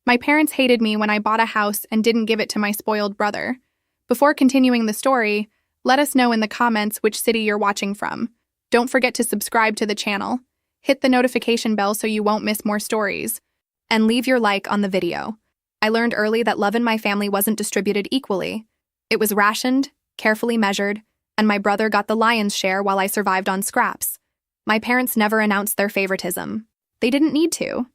My parents hated me when I bought a house and didn't give it to my spoiled brother. Before continuing the story, let us know in the comments which city you're watching from. Don't forget to subscribe to the channel. Hit the notification bell so you won't miss more stories. And leave your like on the video. I learned early that love in my family wasn't distributed equally. It was rationed, carefully measured, and my brother got the lion's share while I survived on scraps. My parents never announced their favoritism. They didn't need to.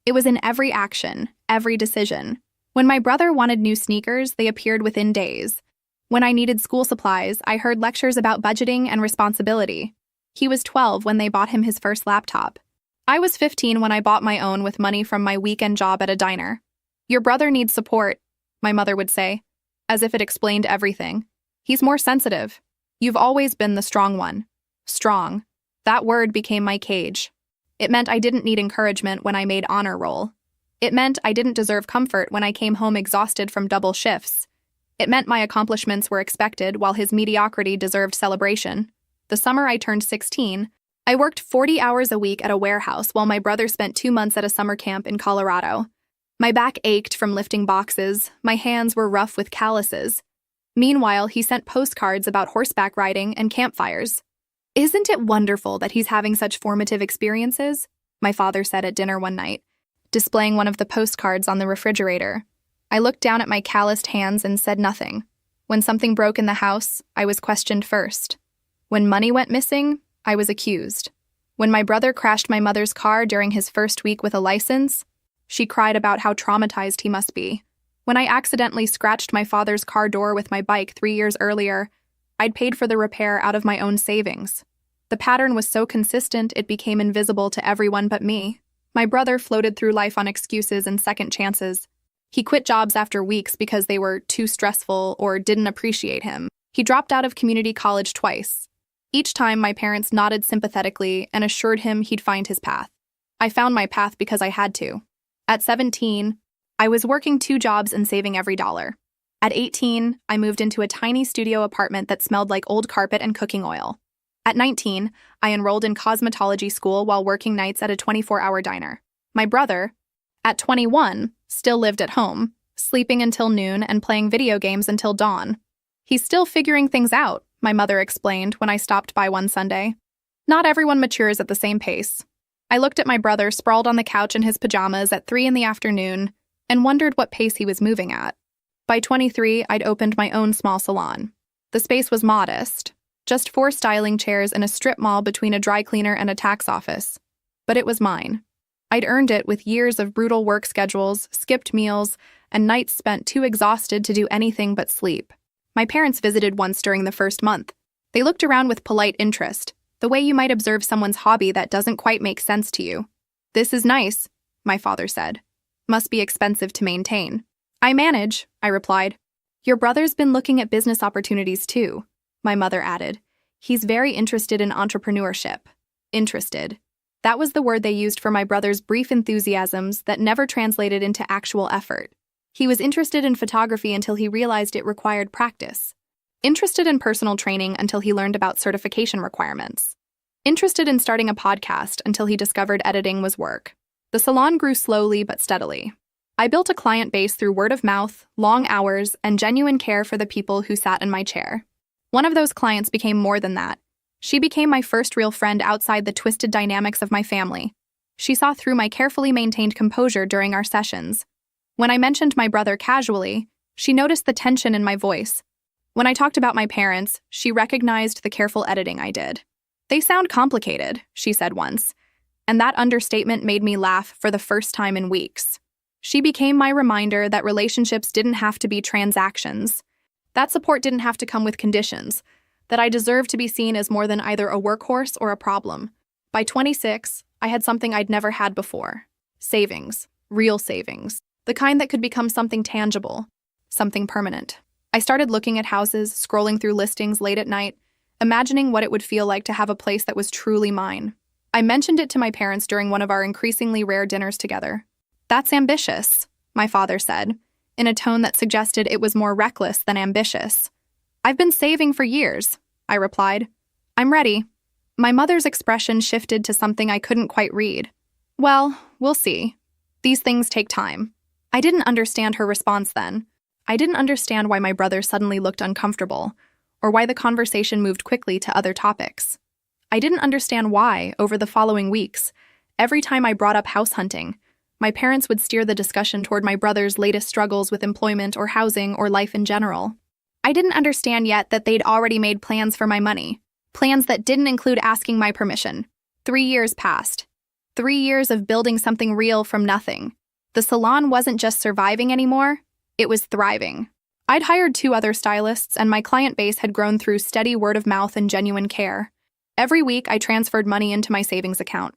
It was in every action, every decision. When my brother wanted new sneakers, they appeared within days. When I needed school supplies, I heard lectures about budgeting and responsibility. He was 12 when they bought him his first laptop. I was 15 when I bought my own with money from my weekend job at a diner. "Your brother needs support," my mother would say, as if it explained everything. "He's more sensitive. You've always been the strong one." Strong. That word became my cage. It meant I didn't need encouragement when I made honor roll. It meant I didn't deserve comfort when I came home exhausted from double shifts. It meant my accomplishments were expected while his mediocrity deserved celebration. The summer I turned 16, I worked 40 hours a week at a warehouse while my brother spent 2 months at a summer camp in Colorado. My back ached from lifting boxes, my hands were rough with calluses. Meanwhile, he sent postcards about horseback riding and campfires. "Isn't it wonderful that he's having such formative experiences?" my father said at dinner one night, displaying one of the postcards on the refrigerator. I looked down at my calloused hands and said nothing. When something broke in the house, I was questioned first. When money went missing, I was accused. When my brother crashed my mother's car during his first week with a license, she cried about how traumatized he must be. When I accidentally scratched my father's car door with my bike 3 years earlier, I'd paid for the repair out of my own savings. The pattern was so consistent it became invisible to everyone but me. My brother floated through life on excuses and second chances. He quit jobs after weeks because they were too stressful or didn't appreciate him. He dropped out of community college twice. Each time, my parents nodded sympathetically and assured him he'd find his path. I found my path because I had to. At 17, I was working 2 jobs and saving every dollar. At 18, I moved into a tiny studio apartment that smelled like old carpet and cooking oil. At 19, I enrolled in cosmetology school while working nights at a 24-hour diner. My brother, at 21, still lived at home, sleeping until noon and playing video games until dawn. "He's still figuring things out," my mother explained when I stopped by one Sunday. Not everyone matures at the same pace. I looked at my brother sprawled on the couch in his pajamas at 3 in the afternoon and wondered what pace he was moving at. By 23, I'd opened my own small salon. The space was modest, just 4 styling chairs in a strip mall between a dry cleaner and a tax office. But it was mine. I'd earned it with years of brutal work schedules, skipped meals, and nights spent too exhausted to do anything but sleep. My parents visited once during the first month. They looked around with polite interest, the way you might observe someone's hobby that doesn't quite make sense to you. "This is nice," my father said. "Must be expensive to maintain." "I manage," I replied. "Your brother's been looking at business opportunities too," my mother added. "He's very interested in entrepreneurship." Interested. That was the word they used for my brother's brief enthusiasms that never translated into actual effort. He was interested in photography until he realized it required practice. Interested in personal training until he learned about certification requirements. Interested in starting a podcast until he discovered editing was work. The salon grew slowly but steadily. I built a client base through word of mouth, long hours, and genuine care for the people who sat in my chair. One of those clients became more than that. She became my first real friend outside the twisted dynamics of my family. She saw through my carefully maintained composure during our sessions. When I mentioned my brother casually, she noticed the tension in my voice. When I talked about my parents, she recognized the careful editing I did. "They sound complicated," she said once, and that understatement made me laugh for the first time in weeks. She became my reminder that relationships didn't have to be transactions. That support didn't have to come with conditions, that I deserved to be seen as more than either a workhorse or a problem. By 26, I had something I'd never had before. Savings. Real savings. The kind that could become something tangible. Something permanent. I started looking at houses, scrolling through listings late at night, imagining what it would feel like to have a place that was truly mine. I mentioned it to my parents during one of our increasingly rare dinners together. "That's ambitious," my father said, in a tone that suggested it was more reckless than ambitious. "I've been saving for years," I replied. "I'm ready." My mother's expression shifted to something I couldn't quite read. "Well, we'll see. These things take time." I didn't understand her response then. I didn't understand why my brother suddenly looked uncomfortable, or why the conversation moved quickly to other topics. I didn't understand why, over the following weeks, every time I brought up house hunting, my parents would steer the discussion toward my brother's latest struggles with employment or housing or life in general. I didn't understand yet that they'd already made plans for my money, plans that didn't include asking my permission. 3 years passed. 3 years of building something real from nothing. The salon wasn't just surviving anymore, it was thriving. I'd hired 2 other stylists, and my client base had grown through steady word of mouth and genuine care. Every week, I transferred money into my savings account.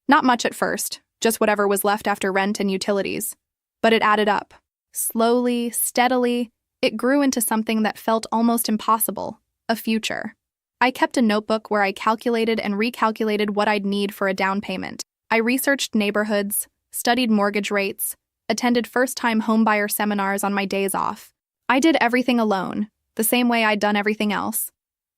Not much at first, just whatever was left after rent and utilities. But it added up. Slowly, steadily, it grew into something that felt almost impossible, a future. I kept a notebook where I calculated and recalculated what I'd need for a down payment. I researched neighborhoods, studied mortgage rates, attended first-time homebuyer seminars on my days off. I did everything alone, the same way I'd done everything else.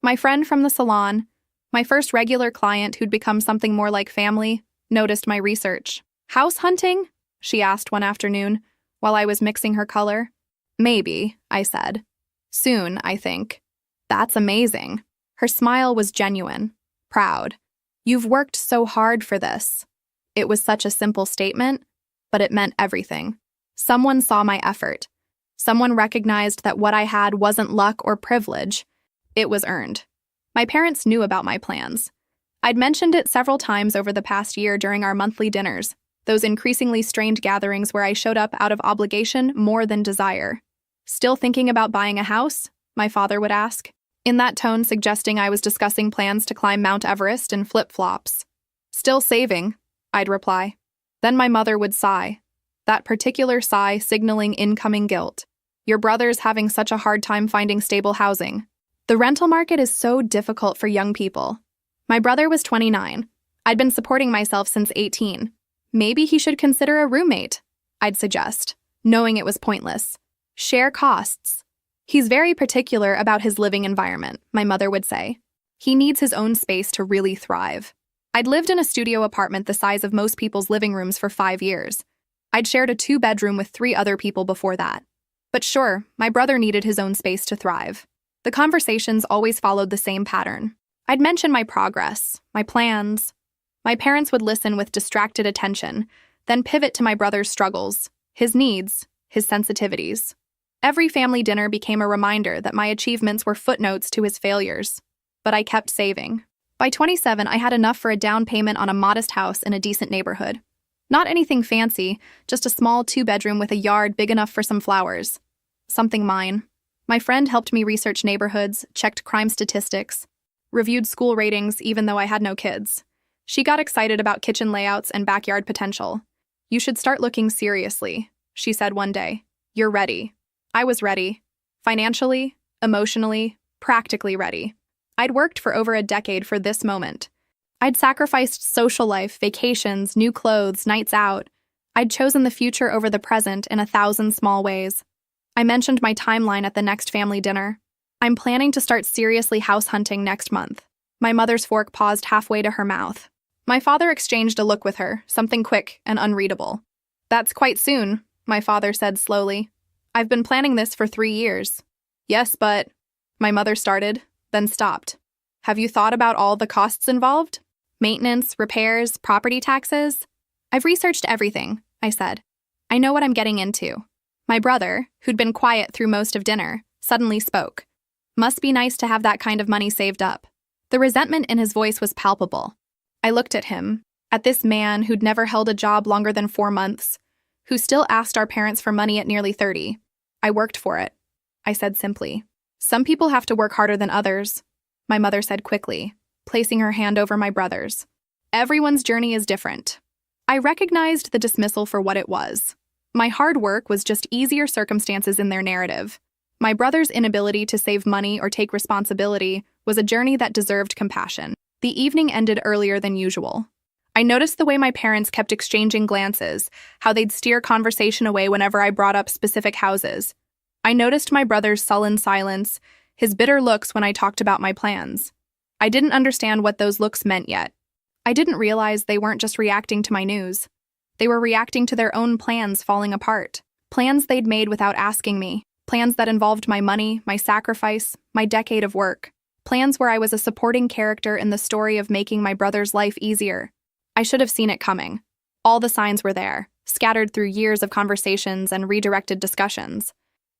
My friend from the salon, my first regular client who'd become something more like family, noticed my research. "House hunting?" she asked one afternoon, while I was mixing her color. "Maybe," I said. "Soon, I think." "That's amazing." Her smile was genuine, proud. "You've worked so hard for this." It was such a simple statement, but it meant everything. Someone saw my effort. Someone recognized that what I had wasn't luck or privilege. It was earned. My parents knew about my plans. I'd mentioned it several times over the past year during our monthly dinners, those increasingly strained gatherings where I showed up out of obligation more than desire. "Still thinking about buying a house?" my father would ask, in that tone suggesting I was discussing plans to climb Mount Everest in flip-flops. "Still saving," I'd reply. Then my mother would sigh, that particular sigh signaling incoming guilt. "Your brother's having such a hard time finding stable housing. The rental market is so difficult for young people." My brother was 29. I'd been supporting myself since 18. "Maybe he should consider a roommate," I'd suggest, knowing it was pointless. "Share costs." "He's very particular about his living environment," my mother would say. "He needs his own space to really thrive." I'd lived in a studio apartment the size of most people's living rooms for 5 years. I'd shared a 2-bedroom with 3 other people before that. But sure, my brother needed his own space to thrive. The conversations always followed the same pattern. I'd mention my progress, my plans. My parents would listen with distracted attention, then pivot to my brother's struggles, his needs, his sensitivities. Every family dinner became a reminder that my achievements were footnotes to his failures. But I kept saving. By 27, I had enough for a down payment on a modest house in a decent neighborhood. Not anything fancy, just a small 2-bedroom with a yard big enough for some flowers. Something mine. My friend helped me research neighborhoods, checked crime statistics, reviewed school ratings even though I had no kids. She got excited about kitchen layouts and backyard potential. "You should start looking seriously," she said one day. "You're ready." I was ready. Financially, emotionally, practically ready. I'd worked for over a decade for this moment. I'd sacrificed social life, vacations, new clothes, nights out. I'd chosen the future over the present in 1,000 small ways. I mentioned my timeline at the next family dinner. "I'm planning to start seriously house hunting next month." My mother's fork paused halfway to her mouth. My father exchanged a look with her, something quick and unreadable. "That's quite soon," my father said slowly. "I've been planning this for 3 years." "Yes, but..." my mother started, then stopped. "Have you thought about all the costs involved? Maintenance, repairs, property taxes?" "I've researched everything," I said. "I know what I'm getting into." My brother, who'd been quiet through most of dinner, suddenly spoke. "Must be nice to have that kind of money saved up." The resentment in his voice was palpable. I looked at him, at this man who'd never held a job longer than 4 months, who still asked our parents for money at nearly 30. "I worked for it," I said simply. "Some people have to work harder than others," my mother said quickly, placing her hand over my brother's. "Everyone's journey is different." I recognized the dismissal for what it was. My hard work was just easier circumstances in their narrative. My brother's inability to save money or take responsibility was a journey that deserved compassion. The evening ended earlier than usual. I noticed the way my parents kept exchanging glances, how they'd steer conversation away whenever I brought up specific houses. I noticed my brother's sullen silence, his bitter looks when I talked about my plans. I didn't understand what those looks meant yet. I didn't realize they weren't just reacting to my news. They were reacting to their own plans falling apart. Plans they'd made without asking me. Plans that involved my money, my sacrifice, my decade of work. Plans where I was a supporting character in the story of making my brother's life easier. I should have seen it coming. All the signs were there, scattered through years of conversations and redirected discussions.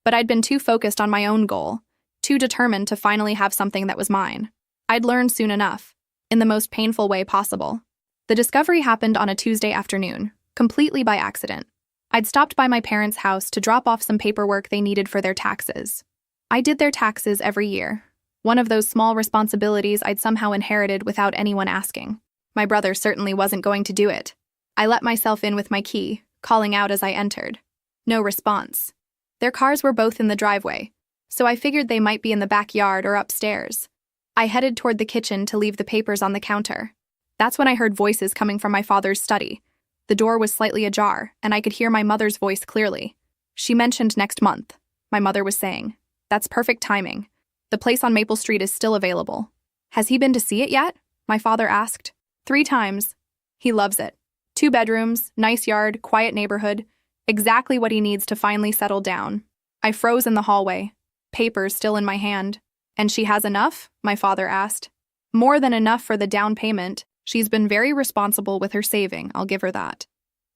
But I'd been too focused on my own goal, too determined to finally have something that was mine. I'd learn soon enough, in the most painful way possible. The discovery happened on a Tuesday afternoon, completely by accident. I'd stopped by my parents' house to drop off some paperwork they needed for their taxes. I did their taxes every year, one of those small responsibilities I'd somehow inherited without anyone asking. My brother certainly wasn't going to do it. I let myself in with my key, calling out as I entered. No response. Their cars were both in the driveway, so I figured they might be in the backyard or upstairs. I headed toward the kitchen to leave the papers on the counter. That's when I heard voices coming from my father's study. The door was slightly ajar, and I could hear my mother's voice clearly. She mentioned next month, my mother was saying. That's perfect timing. The place on Maple Street is still available. Has he been to see it yet? My father asked. 3 times. He loves it. 2 bedrooms, nice yard, quiet neighborhood. Exactly what he needs to finally settle down. I froze in the hallway, papers still in my hand. And she has enough? My father asked. More than enough for the down payment. She's been very responsible with her saving, I'll give her that.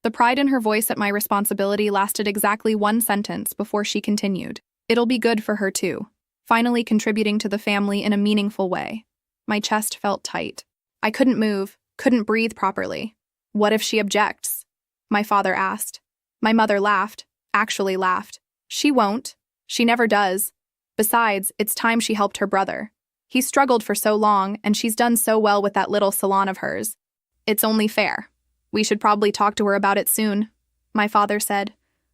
The pride in her voice at my responsibility lasted exactly 1 sentence before she continued. It'll be good for her too. Finally contributing to the family in a meaningful way. My chest felt tight. I couldn't move, couldn't breathe properly. What if she objects? My father asked. My mother laughed, actually laughed. She won't. She never does. Besides, it's time she helped her brother. He struggled for so long, and she's done so well with that little salon of hers. It's only fair. We should probably talk to her about it soon, my father said,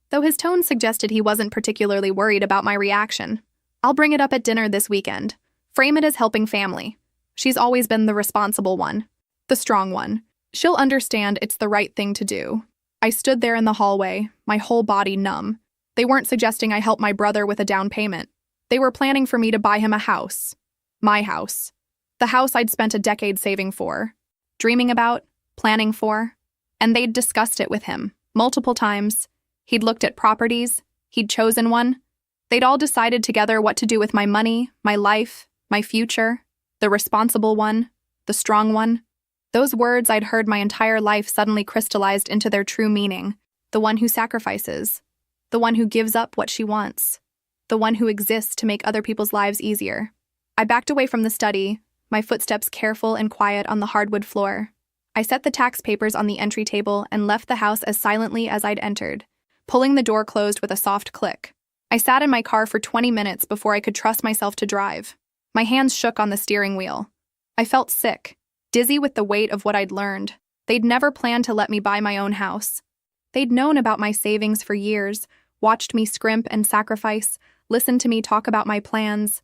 though his tone suggested he wasn't particularly worried about my reaction. I'll bring it up at dinner this weekend. Frame it as helping family. She's always been the responsible one, the strong one. She'll understand it's the right thing to do. I stood there in the hallway, my whole body numb. They weren't suggesting I help my brother with a down payment. They were planning for me to buy him a house. My house. The house I'd spent a decade saving for, dreaming about, planning for. And they'd discussed it with him, multiple times. He'd looked at properties. He'd chosen one. They'd all decided together what to do with my money, my life, my future, the responsible one, the strong one. Those words I'd heard my entire life suddenly crystallized into their true meaning. The one who sacrifices. The one who gives up what she wants. The one who exists to make other people's lives easier. I backed away from the study, my footsteps careful and quiet on the hardwood floor. I set the tax papers on the entry table and left the house as silently as I'd entered, pulling the door closed with a soft click. I sat in my car for 20 minutes before I could trust myself to drive. My hands shook on the steering wheel. I felt sick, dizzy with the weight of what I'd learned. They'd never planned to let me buy my own house. They'd known about my savings for years, watched me scrimp and sacrifice, listened to me talk about my plans.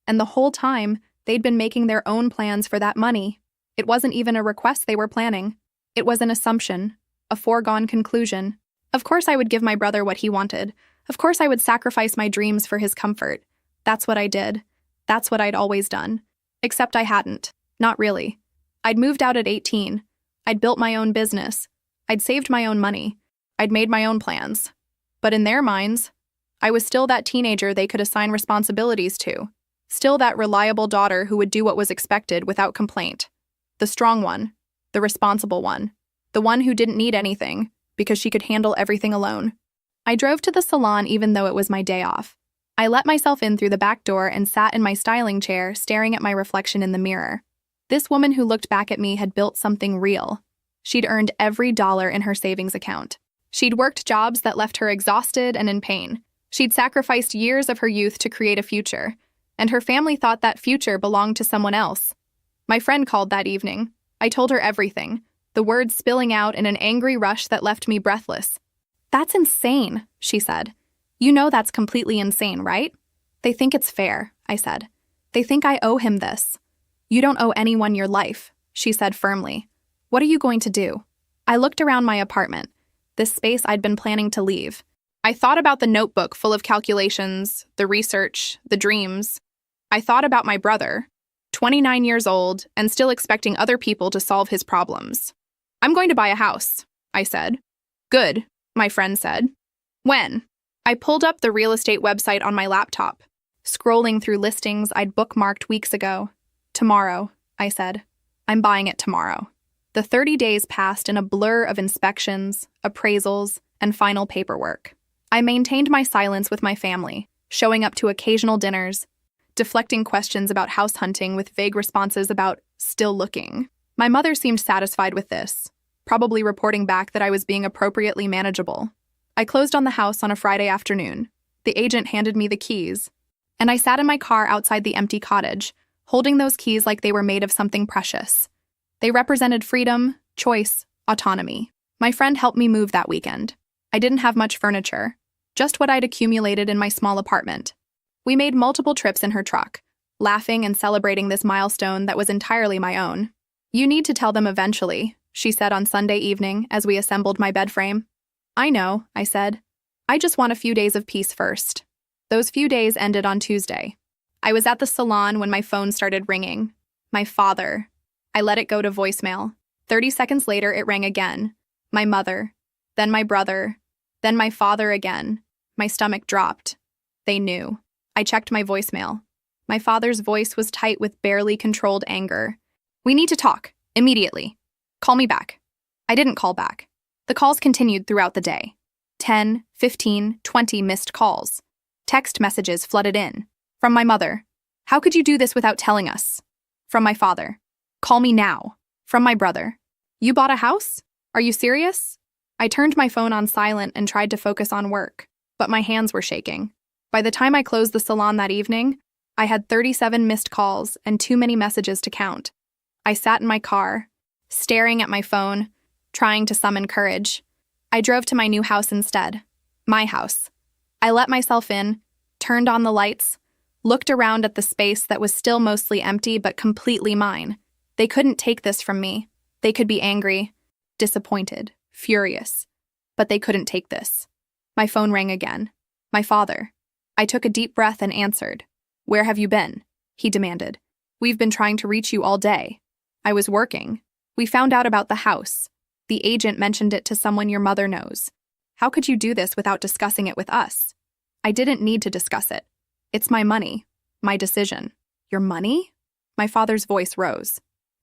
And the whole time, they'd been making their own plans for that money. It wasn't even a request they were planning. It was an assumption, a foregone conclusion. Of course I would give my brother what he wanted. Of course I would sacrifice my dreams for his comfort. That's what I did. That's what I'd always done. Except I hadn't. Not really. I'd moved out at 18. I'd built my own business. I'd saved my own money. I'd made my own plans. But in their minds, I was still that teenager they could assign responsibilities to. Still that reliable daughter who would do what was expected without complaint. The strong one. The responsible one. The one who didn't need anything, because she could handle everything alone. I drove to the salon even though it was my day off. I let myself in through the back door and sat in my styling chair, staring at my reflection in the mirror. This woman who looked back at me had built something real. She'd earned every dollar in her savings account. She'd worked jobs that left her exhausted and in pain. She'd sacrificed years of her youth to create a future, and her family thought that future belonged to someone else. My friend called that evening. I told her everything, the words spilling out in an angry rush that left me breathless. "That's insane," she said. "You know that's completely insane, right?" "They think it's fair," I said. "They think I owe him this." "You don't owe anyone your life," she said firmly. "What are you going to do?" I looked around my apartment, this space I'd been planning to leave. I thought about the notebook full of calculations, the research, the dreams. I thought about my brother, 29 years old and still expecting other people to solve his problems. "I'm going to buy a house," I said. "Good," my friend said. "When?" I pulled up the real estate website on my laptop, scrolling through listings I'd bookmarked weeks ago. Tomorrow, I said. I'm buying it tomorrow. The 30 days passed in a blur of inspections, appraisals, and final paperwork. I maintained my silence with my family, showing up to occasional dinners, deflecting questions about house hunting with vague responses about still looking. My mother seemed satisfied with this, probably reporting back that I was being appropriately manageable. I closed on the house on a Friday afternoon. The agent handed me the keys, and I sat in my car outside the empty cottage, holding those keys like they were made of something precious. They represented freedom, choice, autonomy. My friend helped me move that weekend. I didn't have much furniture, just what I'd accumulated in my small apartment. We made multiple trips in her truck, laughing and celebrating this milestone that was entirely my own. You need to tell them eventually, she said on Sunday evening as we assembled my bed frame. I know, I said. I just want a few days of peace first. Those few days ended on Tuesday. I was at the salon when my phone started ringing. My father. I let it go to voicemail. 30 seconds later, it rang again. My mother. Then my brother. Then my father again. My stomach dropped. They knew. I checked my voicemail. My father's voice was tight with barely controlled anger. We need to talk. Immediately. Call me back. I didn't call back. The calls continued throughout the day. 10, 15, 20 missed calls. Text messages flooded in. From my mother. How could you do this without telling us? From my father. Call me now. From my brother. You bought a house? Are you serious? I turned my phone on silent and tried to focus on work, but my hands were shaking. By the time I closed the salon that evening, I had 37 missed calls and too many messages to count. I sat in my car, staring at my phone, trying to summon courage. I drove to my new house instead. My house. I let myself in, turned on the lights, looked around at the space that was still mostly empty but completely mine. They couldn't take this from me. They could be angry, disappointed, furious, but they couldn't take this. My phone rang again. My father. I took a deep breath and answered. Where have you been? He demanded. We've been trying to reach you all day. I was working. We found out about the house. The agent mentioned it to someone your mother knows. How could you do this without discussing it with us? I didn't need to discuss it. It's my money. My decision. Your money? My father's voice rose.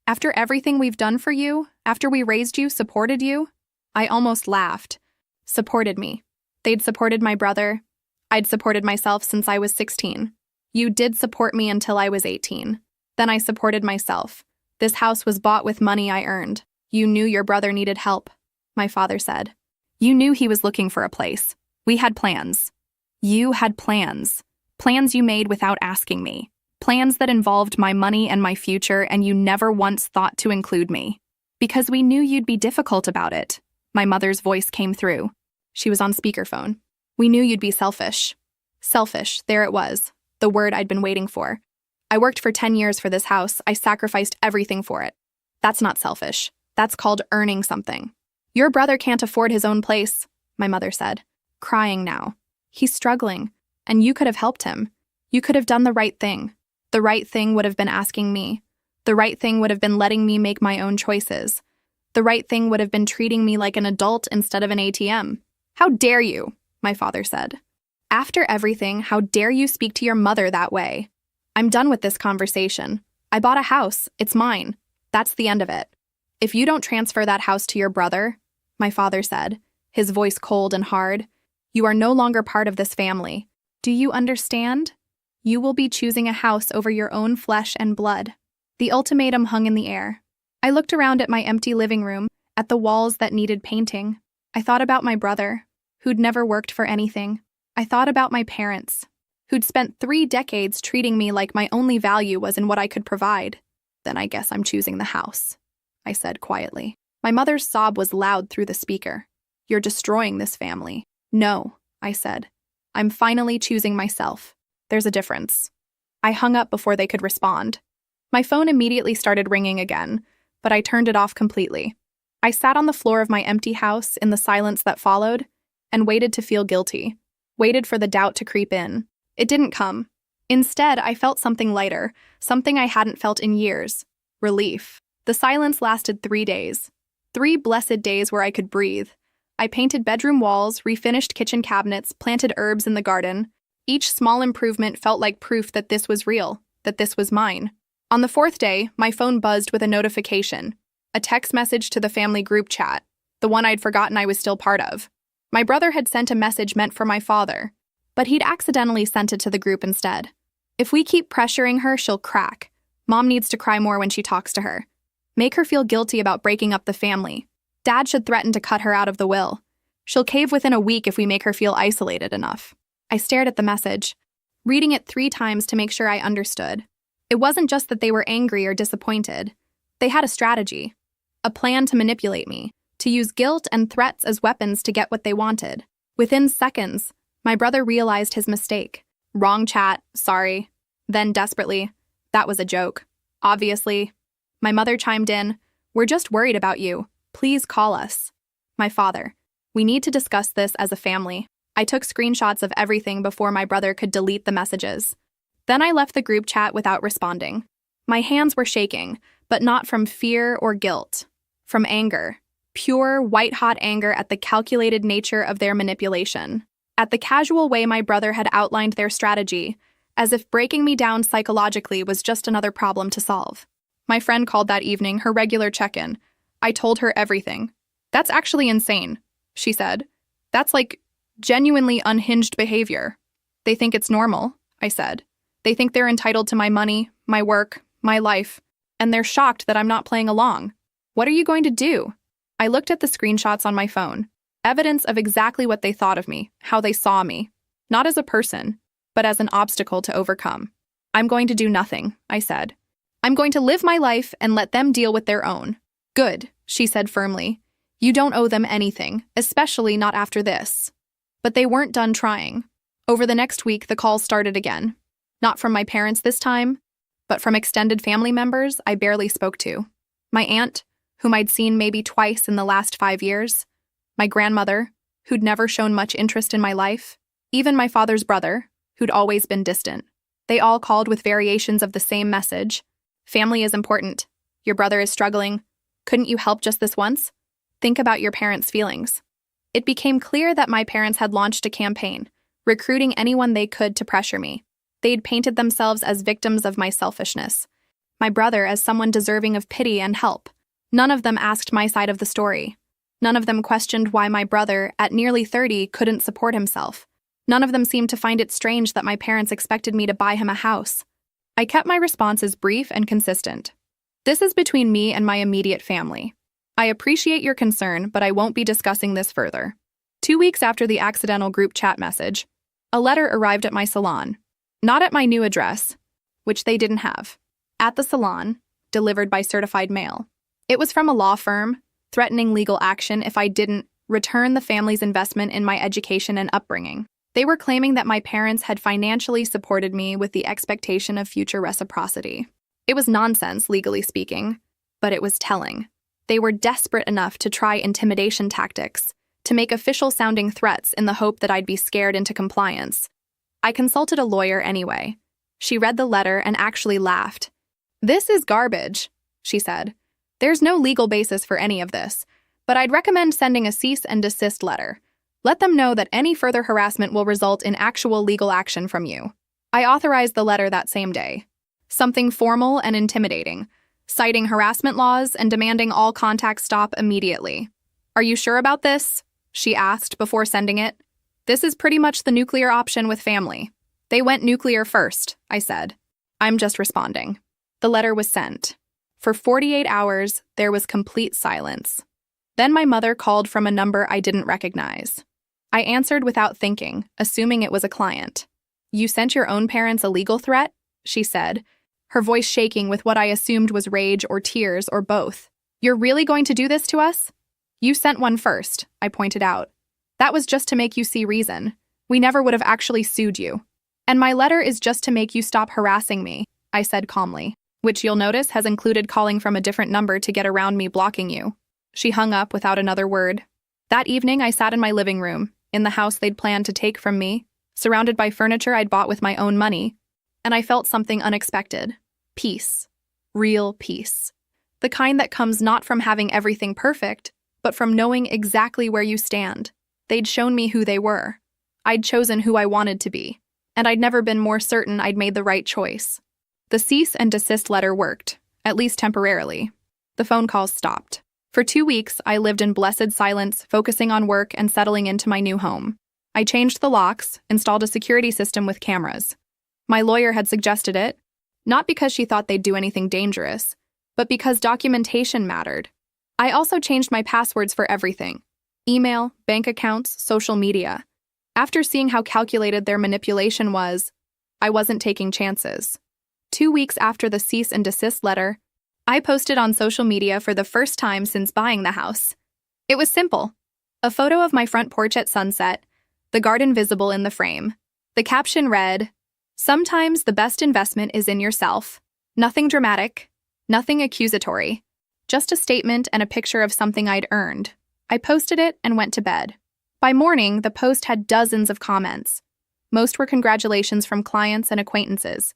After everything we've done for you, after we raised you, supported you, I almost laughed. Supported me. They'd supported my brother. I'd supported myself since I was 16. You did support me until I was 18. Then I supported myself. This house was bought with money I earned. You knew your brother needed help, my father said. You knew he was looking for a place. We had plans. You had plans. Plans you made without asking me. Plans that involved my money and my future, and you never once thought to include me. Because we knew you'd be difficult about it. My mother's voice came through. She was on speakerphone. We knew you'd be selfish. Selfish, there it was, the word I'd been waiting for. I worked for 10 years for this house. I sacrificed everything for it. That's not selfish. That's called earning something. Your brother can't afford his own place, my mother said, crying now. He's struggling, and you could have helped him. You could have done the right thing. The right thing would have been asking me. The right thing would have been letting me make my own choices. The right thing would have been treating me like an adult instead of an ATM. How dare you, my father said. After everything, how dare you speak to your mother that way? I'm done with this conversation. I bought a house. It's mine. That's the end of it. If you don't transfer that house to your brother, my father said, his voice cold and hard, you are no longer part of this family. Do you understand? You will be choosing a house over your own flesh and blood. The ultimatum hung in the air. I looked around at my empty living room, at the walls that needed painting. I thought about my brother, who'd never worked for anything. I thought about my parents, who'd spent 3 decades treating me like my only value was in what I could provide. Then I guess I'm choosing the house, I said quietly. My mother's sob was loud through the speaker. You're destroying this family. No, I said. I'm finally choosing myself. There's a difference. I hung up before they could respond. My phone immediately started ringing again, but I turned it off completely. I sat on the floor of my empty house in the silence that followed and waited to feel guilty, waited for the doubt to creep in. It didn't come. Instead, I felt something lighter, something I hadn't felt in years. Relief. The silence lasted 3 days. 3 blessed days where I could breathe. I painted bedroom walls, refinished kitchen cabinets, planted herbs in the garden. Each small improvement felt like proof that this was real, that this was mine. On the fourth day, my phone buzzed with a notification, a text message to the family group chat, the one I'd forgotten I was still part of. My brother had sent a message meant for my father, but he'd accidentally sent it to the group instead. If we keep pressuring her, she'll crack. Mom needs to cry more when she talks to her. Make her feel guilty about breaking up the family. Dad should threaten to cut her out of the will. She'll cave within a week if we make her feel isolated enough. I stared at the message, reading it 3 times to make sure I understood. It wasn't just that they were angry or disappointed. They had a strategy, a plan to manipulate me, to use guilt and threats as weapons to get what they wanted. Within seconds, my brother realized his mistake. Wrong chat, sorry. Then desperately, that was a joke. Obviously. My mother chimed in, we're just worried about you. Please call us. My father, we need to discuss this as a family. I took screenshots of everything before my brother could delete the messages. Then I left the group chat without responding. My hands were shaking, but not from fear or guilt. From anger. Pure, white-hot anger at the calculated nature of their manipulation. At the casual way my brother had outlined their strategy, as if breaking me down psychologically was just another problem to solve. My friend called that evening, her regular check-in. I told her everything. That's actually insane, she said. That's like genuinely unhinged behavior. They think it's normal, I said. They think they're entitled to my money, my work, my life, and they're shocked that I'm not playing along. What are you going to do? I looked at the screenshots on my phone. Evidence of exactly what they thought of me, how they saw me. Not as a person, but as an obstacle to overcome. I'm going to do nothing, I said. I'm going to live my life and let them deal with their own. Good, she said firmly. You don't owe them anything, especially not after this. But they weren't done trying. Over the next week, the calls started again. Not from my parents this time, but from extended family members I barely spoke to. My aunt, whom I'd seen maybe twice in the last 5 years. My grandmother, who'd never shown much interest in my life. Even my father's brother, who'd always been distant. They all called with variations of the same message. Family is important. Your brother is struggling. Couldn't you help just this once? Think about your parents' feelings. It became clear that my parents had launched a campaign, recruiting anyone they could to pressure me. They'd painted themselves as victims of my selfishness. My brother as someone deserving of pity and help. None of them asked my side of the story. None of them questioned why my brother, at nearly 30, couldn't support himself. None of them seemed to find it strange that my parents expected me to buy him a house. I kept my responses brief and consistent. This is between me and my immediate family. I appreciate your concern, but I won't be discussing this further. 2 weeks after the accidental group chat message, a letter arrived at my salon. Not at my new address, which they didn't have. At the salon, delivered by certified mail. It was from a law firm, threatening legal action if I didn't return the family's investment in my education and upbringing. They were claiming that my parents had financially supported me with the expectation of future reciprocity. It was nonsense, legally speaking, but it was telling. They were desperate enough to try intimidation tactics, to make official-sounding threats in the hope that I'd be scared into compliance. I consulted a lawyer anyway. She read the letter and actually laughed. "This is garbage," she said. "There's no legal basis for any of this, but I'd recommend sending a cease and desist letter. Let them know that any further harassment will result in actual legal action from you." I authorized the letter that same day. Something formal and intimidating, citing harassment laws and demanding all contact stop immediately. "Are you sure about this?" she asked before sending it. "This is pretty much the nuclear option with family." "They went nuclear first," I said. "I'm just responding." The letter was sent. For 48 hours, there was complete silence. Then my mother called from a number I didn't recognize. I answered without thinking, assuming it was a client. "You sent your own parents a legal threat?" she said, her voice shaking with what I assumed was rage or tears or both. "You're really going to do this to us?" "You sent one first," I pointed out. "That was just to make you see reason. We never would have actually sued you. And my letter is just to make you stop harassing me," I said calmly, "which you'll notice has included calling from a different number to get around me blocking you." She hung up without another word. That evening, I sat in my living room, in the house they'd planned to take from me, surrounded by furniture I'd bought with my own money, and I felt something unexpected. Peace. Real peace. The kind that comes not from having everything perfect, but from knowing exactly where you stand. They'd shown me who they were. I'd chosen who I wanted to be, and I'd never been more certain I'd made the right choice. The cease and desist letter worked, at least temporarily. The phone calls stopped. For 2 weeks, I lived in blessed silence, focusing on work and settling into my new home. I changed the locks, installed a security system with cameras. My lawyer had suggested it, not because she thought they'd do anything dangerous, but because documentation mattered. I also changed my passwords for everything: email, bank accounts, social media. After seeing how calculated their manipulation was, I wasn't taking chances. 2 weeks after the cease and desist letter, I posted on social media for the first time since buying the house. It was simple. A photo of my front porch at sunset, the garden visible in the frame. The caption read, "Sometimes the best investment is in yourself." Nothing dramatic, nothing accusatory, just a statement and a picture of something I'd earned. I posted it and went to bed. By morning, the post had dozens of comments. Most were congratulations from clients and acquaintances.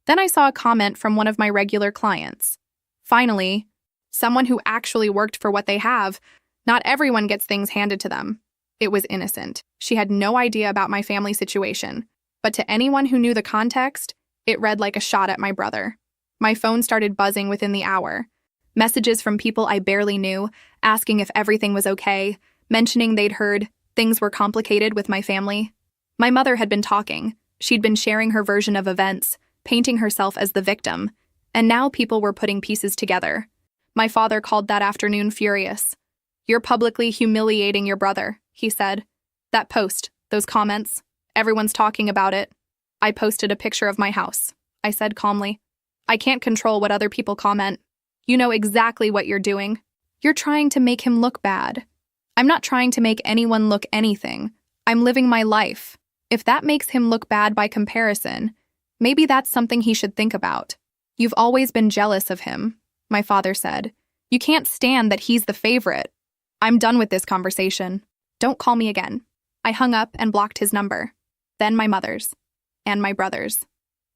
Then I saw a comment from one of my regular clients. Finally, someone who actually worked for what they have. Not everyone gets things handed to them. It was innocent. She had no idea about my family situation. But to anyone who knew the context, it read like a shot at my brother. My phone started buzzing within the hour. Messages from people I barely knew, asking if everything was okay, mentioning they'd heard things were complicated with my family. My mother had been talking. She'd been sharing her version of events, painting herself as the victim, and now people were putting pieces together. My father called that afternoon furious. "You're publicly humiliating your brother," he said. "That post, those comments, everyone's talking about it." "I posted a picture of my house," I said calmly. "I can't control what other people comment. You know exactly what you're doing. You're trying to make him look bad." "I'm not trying to make anyone look anything. I'm living my life. If that makes him look bad by comparison, maybe that's something he should think about." "You've always been jealous of him," my father said. "You can't stand that he's the favorite." "I'm done with this conversation. Don't call me again." I hung up and blocked his number. Then my mother's. And my brother's.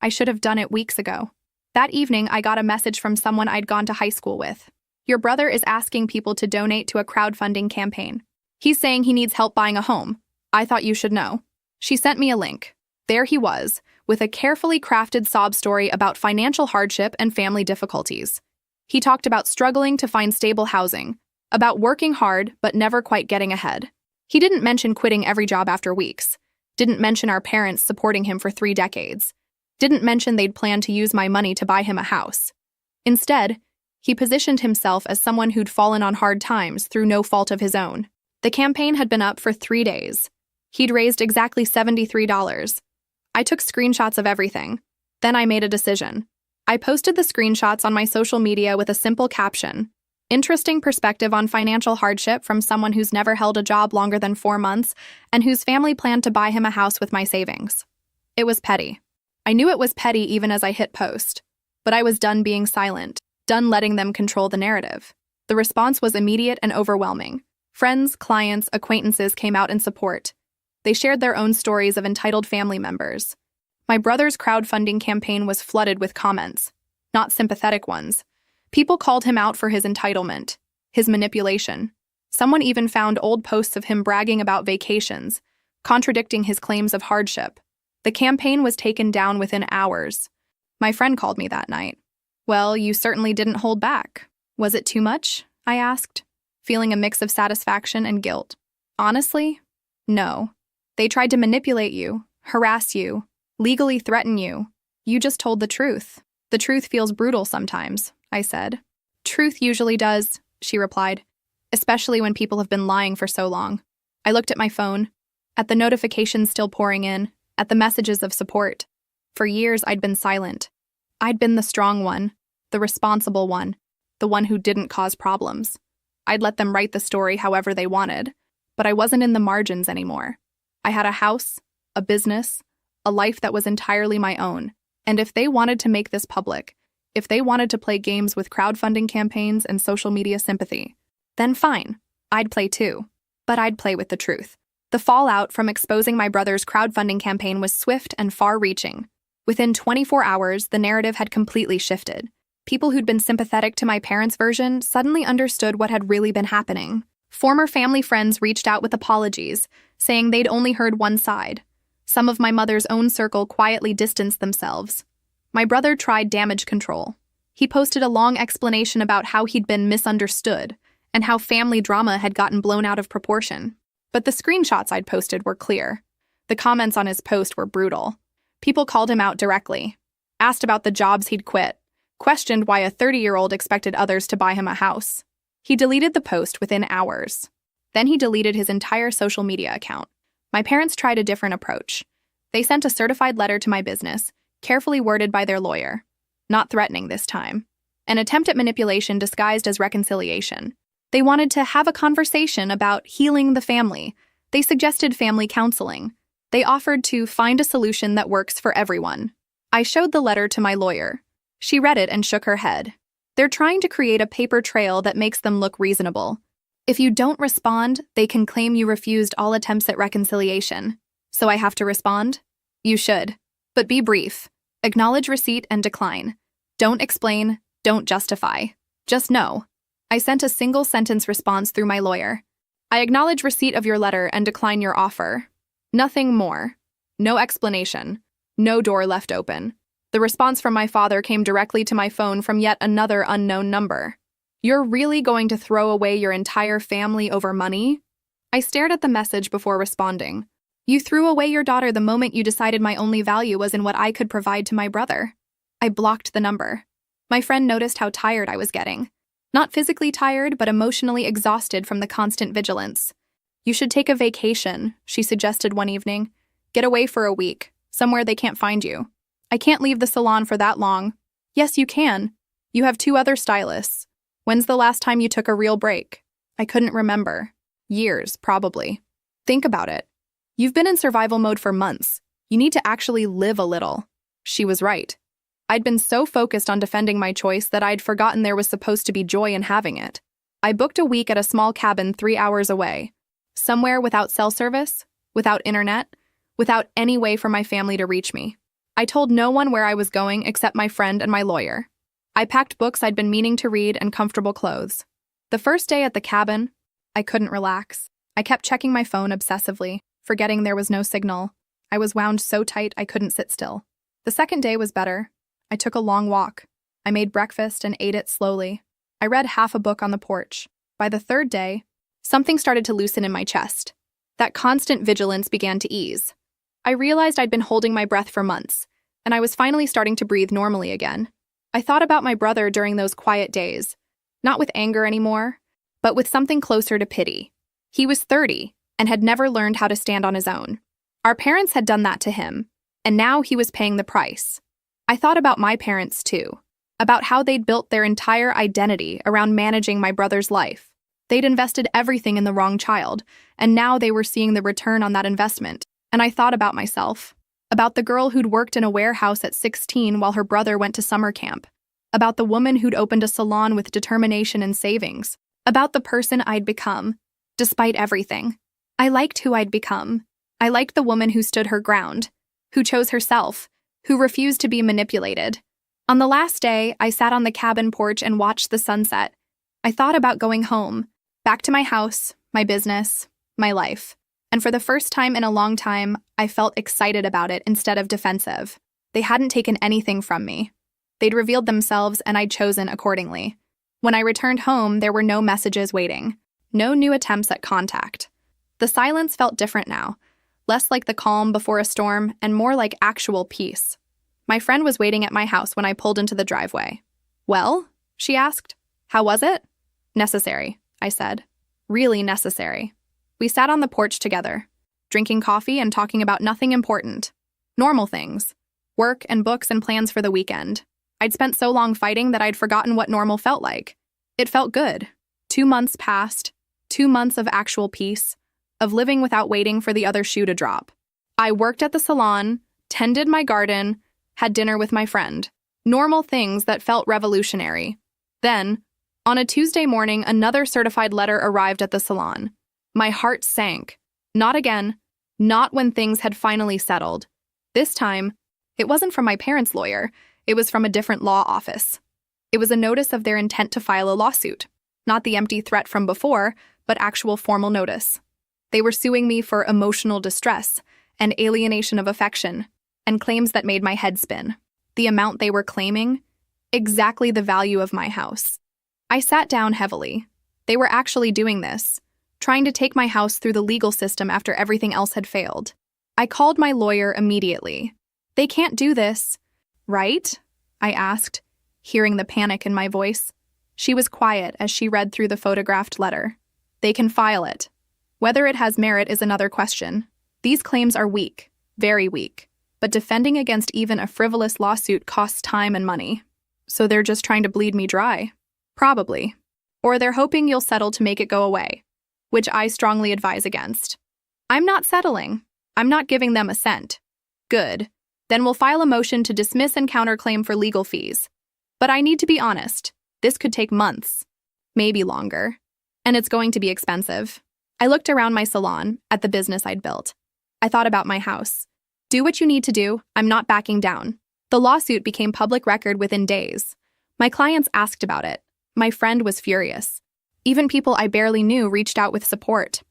I should have done it weeks ago. That evening, I got a message from someone I'd gone to high school with. "Your brother is asking people to donate to a crowdfunding campaign. He's saying he needs help buying a home. I thought you should know." She sent me a link. There he was, with a carefully crafted sob story about financial hardship and family difficulties. He talked about struggling to find stable housing, about working hard but never quite getting ahead. He didn't mention quitting every job after weeks, didn't mention our parents supporting him for 3 decades, didn't mention they'd planned to use my money to buy him a house. Instead, he positioned himself as someone who'd fallen on hard times through no fault of his own. The campaign had been up for 3 days. He'd raised exactly $73. I took screenshots of everything. Then I made a decision. I posted the screenshots on my social media with a simple caption: "Interesting perspective on financial hardship from someone who's never held a job longer than 4 months and whose family planned to buy him a house with my savings." It was petty. I knew it was petty even as I hit post. But I was done being silent, done letting them control the narrative. The response was immediate and overwhelming. Friends, clients, acquaintances came out in support. They shared their own stories of entitled family members. My brother's crowdfunding campaign was flooded with comments, not sympathetic ones. People called him out for his entitlement, his manipulation. Someone even found old posts of him bragging about vacations, contradicting his claims of hardship. The campaign was taken down within hours. My friend called me that night. "Well, you certainly didn't hold back. Was it too much?" I asked, feeling a mix of satisfaction and guilt. "Honestly, no. They tried to manipulate you, harass you, legally threaten you. You just told the truth. The truth feels brutal sometimes," I said. "Truth usually does," she replied, "especially when people have been lying for so long." I looked at my phone, at the notifications still pouring in, at the messages of support. For years, I'd been silent. I'd been the strong one, the responsible one, the one who didn't cause problems. I'd let them write the story however they wanted, but I wasn't in the margins anymore. I had a house, a business, a life that was entirely my own, and if they wanted to make this public, if they wanted to play games with crowdfunding campaigns and social media sympathy, then fine, I'd play too. But I'd play with the truth. The fallout from exposing my brother's crowdfunding campaign was swift and far-reaching. Within 24 hours, the narrative had completely shifted. People who'd been sympathetic to my parents' version suddenly understood what had really been happening. Former family friends reached out with apologies, saying they'd only heard one side. Some of my mother's own circle quietly distanced themselves. My brother tried damage control. He posted a long explanation about how he'd been misunderstood and how family drama had gotten blown out of proportion. But the screenshots I'd posted were clear. The comments on his post were brutal. People called him out directly, asked about the jobs he'd quit, questioned why a 30-year-old expected others to buy him a house. He deleted the post within hours. Then he deleted his entire social media account. My parents tried a different approach. They sent a certified letter to my business, carefully worded by their lawyer. Not threatening this time. An attempt at manipulation disguised as reconciliation. They wanted to have a conversation about healing the family. They suggested family counseling. They offered to find a solution that works for everyone. I showed the letter to my lawyer. She read it and shook her head. They're trying to create a paper trail that makes them look reasonable. If you don't respond, they can claim you refused all attempts at reconciliation. So I have to respond? You should. But be brief. Acknowledge receipt and decline. Don't explain, don't justify. Just know. I sent a single-sentence response through my lawyer. I acknowledge receipt of your letter and decline your offer. Nothing more. No explanation. No door left open. The response from my father came directly to my phone from yet another unknown number. You're really going to throw away your entire family over money? I stared at the message before responding. You threw away your daughter the moment you decided my only value was in what I could provide to my brother. I blocked the number. My friend noticed how tired I was getting. Not physically tired, but emotionally exhausted from the constant vigilance. You should take a vacation, she suggested one evening. Get away for a week, somewhere they can't find you. I can't leave the salon for that long. Yes, you can. You have 2 other stylists. When's the last time you took a real break? I couldn't remember. Years, probably. Think about it. You've been in survival mode for months. You need to actually live a little. She was right. I'd been so focused on defending my choice that I'd forgotten there was supposed to be joy in having it. I booked a week at a small cabin 3 hours away. Somewhere without cell service, without internet, without any way for my family to reach me. I told no one where I was going except my friend and my lawyer. I packed books I'd been meaning to read and comfortable clothes. The first day at the cabin, I couldn't relax. I kept checking my phone obsessively, forgetting there was no signal. I was wound so tight I couldn't sit still. The second day was better. I took a long walk. I made breakfast and ate it slowly. I read half a book on the porch. By the third day, something started to loosen in my chest. That constant vigilance began to ease. I realized I'd been holding my breath for months, and I was finally starting to breathe normally again. I thought about my brother during those quiet days, not with anger anymore, but with something closer to pity. He was 30 and had never learned how to stand on his own. Our parents had done that to him, and now he was paying the price. I thought about my parents too, about how they'd built their entire identity around managing my brother's life. They'd invested everything in the wrong child, and now they were seeing the return on that investment. And I thought about myself, about the girl who'd worked in a warehouse at 16 while her brother went to summer camp, about the woman who'd opened a salon with determination and savings, about the person I'd become, despite everything. I liked who I'd become. I liked the woman who stood her ground, who chose herself, who refused to be manipulated. On the last day, I sat on the cabin porch and watched the sunset. I thought about going home, back to my house, my business, my life. And for the first time in a long time, I felt excited about it instead of defensive. They hadn't taken anything from me. They'd revealed themselves, and I'd chosen accordingly. When I returned home, there were no messages waiting, no new attempts at contact. The silence felt different now, less like the calm before a storm and more like actual peace. My friend was waiting at my house when I pulled into the driveway. "Well?" she asked. "How was it?" "Necessary," I said. "Really necessary." We sat on the porch together, drinking coffee and talking about nothing important. Normal things. Work and books and plans for the weekend. I'd spent so long fighting that I'd forgotten what normal felt like. It felt good. 2 months passed. 2 months of actual peace, of living without waiting for the other shoe to drop. I worked at the salon, tended my garden, had dinner with my friend. Normal things that felt revolutionary. Then, on a Tuesday morning, another certified letter arrived at the salon. My heart sank. Not again. Not when things had finally settled. This time, it wasn't from my parents' lawyer. It was from a different law office. It was a notice of their intent to file a lawsuit. Not the empty threat from before, but actual formal notice. They were suing me for emotional distress and alienation of affection, and claims that made my head spin. The amount they were claiming? Exactly the value of my house. I sat down heavily. They were actually doing this, trying to take my house through the legal system after everything else had failed. I called my lawyer immediately. They can't do this, right? I asked, hearing the panic in my voice. She was quiet as she read through the photographed letter. They can file it. Whether it has merit is another question. These claims are weak, very weak, but defending against even a frivolous lawsuit costs time and money. So they're just trying to bleed me dry? Probably. Or they're hoping you'll settle to make it go away, which I strongly advise against. I'm not settling. I'm not giving them a cent. Good. Then we'll file a motion to dismiss and counterclaim for legal fees. But I need to be honest. This could take months, maybe longer. And it's going to be expensive. I looked around my salon, at the business I'd built. I thought about my house. Do what you need to do, I'm not backing down. The lawsuit became public record within days. My clients asked about it. My friend was furious. Even people I barely knew reached out with support.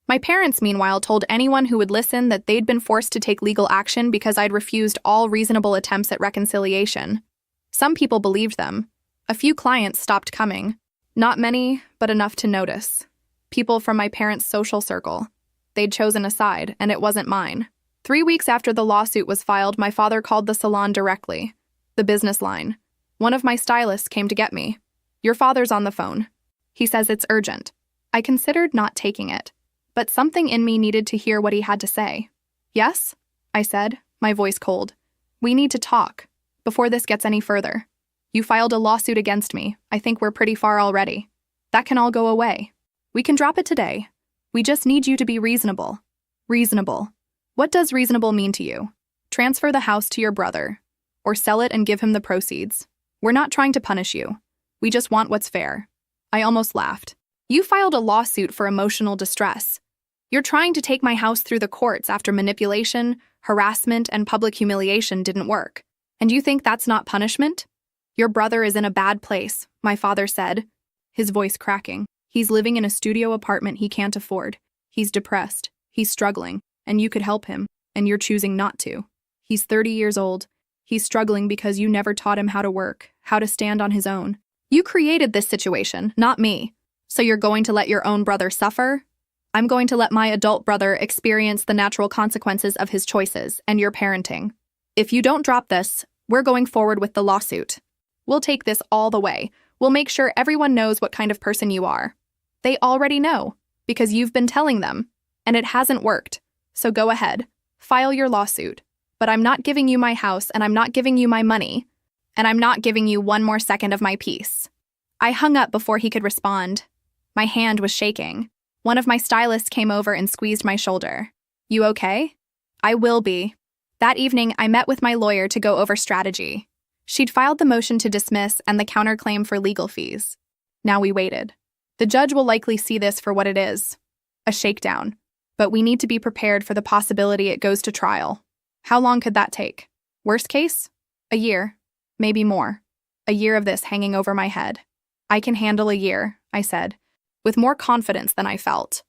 My parents, meanwhile, told anyone who would listen that they'd been forced to take legal action because I'd refused all reasonable attempts at reconciliation. Some people believed them. A few clients stopped coming. Not many, but enough to notice. People from my parents' social circle. They'd chosen a side, and it wasn't mine. 3 weeks after the lawsuit was filed, my father called the salon directly. The business line. One of my stylists came to get me. Your father's on the phone. He says it's urgent. I considered not taking it, but something in me needed to hear what he had to say. Yes? I said, my voice cold. We need to talk, before this gets any further. You filed a lawsuit against me. I think we're pretty far already. That can all go away. We can drop it today. We just need you to be reasonable. Reasonable. What does reasonable mean to you? Transfer the house to your brother, or sell it and give him the proceeds. We're not trying to punish you. We just want what's fair. I almost laughed. You filed a lawsuit for emotional distress. You're trying to take my house through the courts after manipulation, harassment, and public humiliation didn't work. And you think that's not punishment? Your brother is in a bad place, my father said, his voice cracking. He's living in a studio apartment he can't afford. He's depressed. He's struggling, and you could help him, and you're choosing not to. He's 30 years old. He's struggling because you never taught him how to work, how to stand on his own. You created this situation, not me. So you're going to let your own brother suffer? I'm going to let my adult brother experience the natural consequences of his choices and your parenting. If you don't drop this, we're going forward with the lawsuit. We'll take this all the way. We'll make sure everyone knows what kind of person you are. They already know, because you've been telling them, and it hasn't worked. So go ahead, file your lawsuit. But I'm not giving you my house, and I'm not giving you my money, and I'm not giving you one more second of my peace. I hung up before he could respond. My hand was shaking. One of my stylists came over and squeezed my shoulder. You okay? I will be. That evening, I met with my lawyer to go over strategy. She'd filed the motion to dismiss and the counterclaim for legal fees. Now we waited. The judge will likely see this for what it is, a shakedown. But we need to be prepared for the possibility it goes to trial. How long could that take? Worst case? A year. Maybe more. A year of this hanging over my head. I can handle a year, I said, with more confidence than I felt.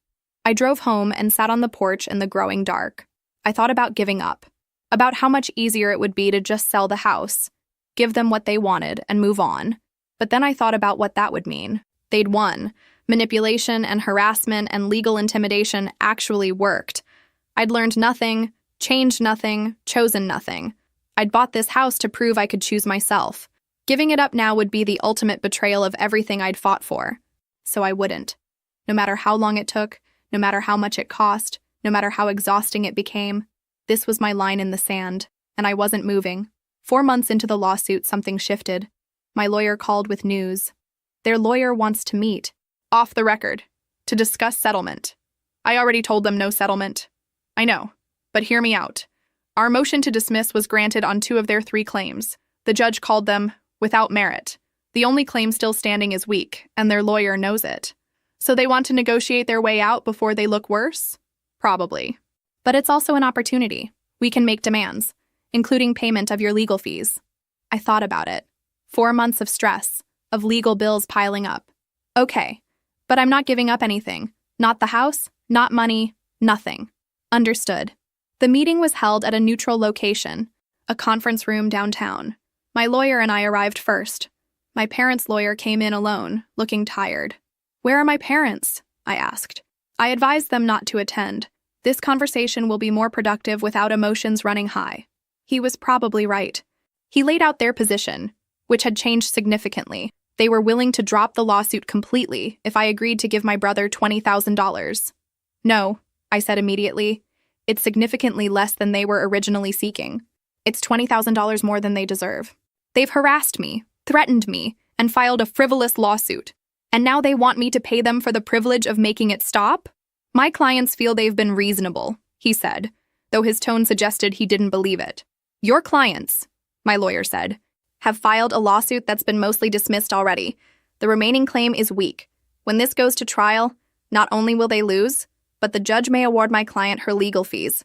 I drove home and sat on the porch in the growing dark. I thought about giving up, about how much easier it would be to just sell the house, give them what they wanted, and move on. But then I thought about what that would mean. They'd won. Manipulation and harassment and legal intimidation actually worked. I'd learned nothing, changed nothing, chosen nothing. I'd bought this house to prove I could choose myself. Giving it up now would be the ultimate betrayal of everything I'd fought for. So I wouldn't. No matter how long it took, no matter how much it cost, no matter how exhausting it became, this was my line in the sand, and I wasn't moving. 4 months into the lawsuit, something shifted. My lawyer called with news. Their lawyer wants to meet, off the record, to discuss settlement. I already told them no settlement. I know, but hear me out. Our motion to dismiss was granted on 2 of their 3 claims. The judge called them without merit. The only claim still standing is weak, and their lawyer knows it. So they want to negotiate their way out before they look worse? Probably. But it's also an opportunity. We can make demands, including payment of your legal fees. I thought about it. 4 months of stress, of legal bills piling up. Okay, but I'm not giving up anything. Not the house, not money, nothing. Understood. The meeting was held at a neutral location, a conference room downtown. My lawyer and I arrived first. My parents' lawyer came in alone, looking tired. "Where are my parents?" I asked. I advised them not to attend. This conversation will be more productive without emotions running high. He was probably right. He laid out their position, which had changed significantly. They were willing to drop the lawsuit completely if I agreed to give my brother $20,000. "No," I said immediately. "It's significantly less than they were originally seeking. It's $20,000 more than they deserve. They've harassed me, threatened me, and filed a frivolous lawsuit. And now they want me to pay them for the privilege of making it stop? My clients feel they've been reasonable," he said, though his tone suggested he didn't believe it. "Your clients," my lawyer said, "have filed a lawsuit that's been mostly dismissed already. The remaining claim is weak. When this goes to trial, not only will they lose, but the judge may award my client her legal fees,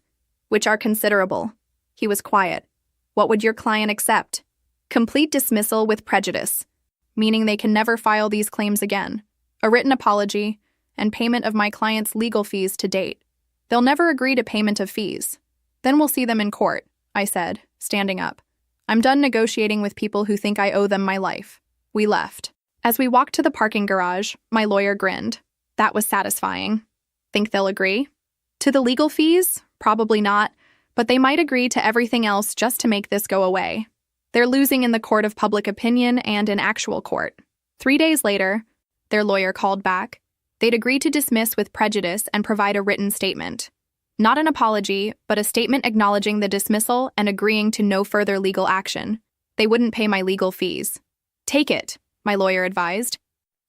which are considerable." He was quiet. "What would your client accept?" "Complete dismissal with prejudice, meaning they can never file these claims again, a written apology, and payment of my client's legal fees to date. They'll never agree to payment of fees. Then we'll see them in court," I said, standing up. "I'm done negotiating with people who think I owe them my life." We left. As we walked to the parking garage, my lawyer grinned. That was satisfying. "Think they'll agree?" "To the legal fees? Probably not, but they might agree to everything else just to make this go away. They're losing in the court of public opinion and in actual court." 3 days later, their lawyer called back. They'd agreed to dismiss with prejudice and provide a written statement. Not an apology, but a statement acknowledging the dismissal and agreeing to no further legal action. They wouldn't pay my legal fees. "Take it," my lawyer advised.